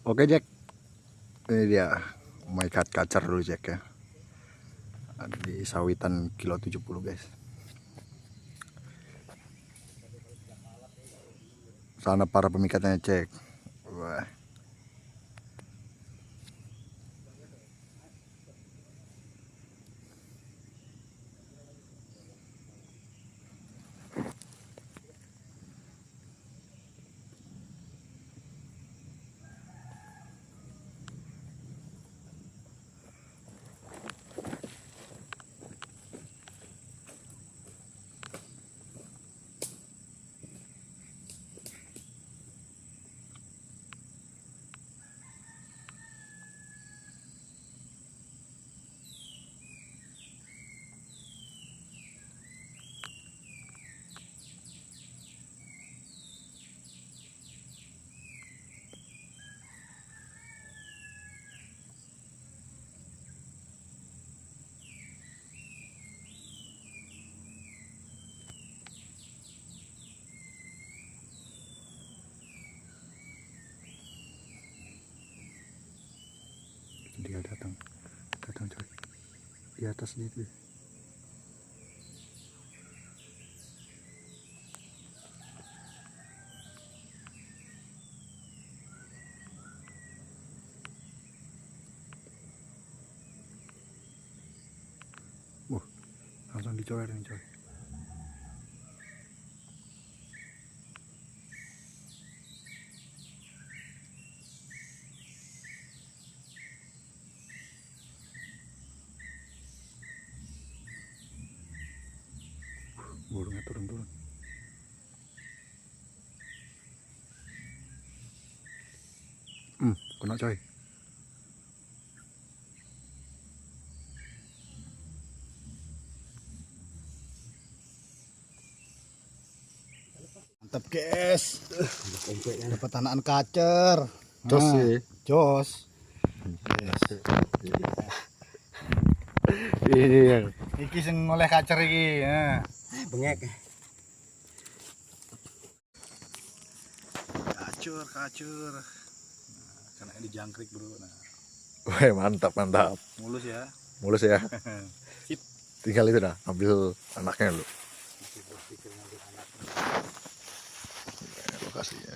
Oke Jack, ini dia mau ikat kacer dulu Jack ya. Ada di sawitan kilo 70 guys. Sana para pemikatnya cek. Wah. Dia datang coy, di atas itu. Langsung dicoerin coy. Burungnya turun-turun. Kena coy. Mantap guys, dapat anakan kacer. Jos sih. Jos. Iya. Iki sing oleh kacer iki. Bengek. Kacur. Kena dijangkrik bro. Nah. Wah mantap. Mulus ya. Sip. Tinggal itu dah, ambil anaknya lu. Lokasinya.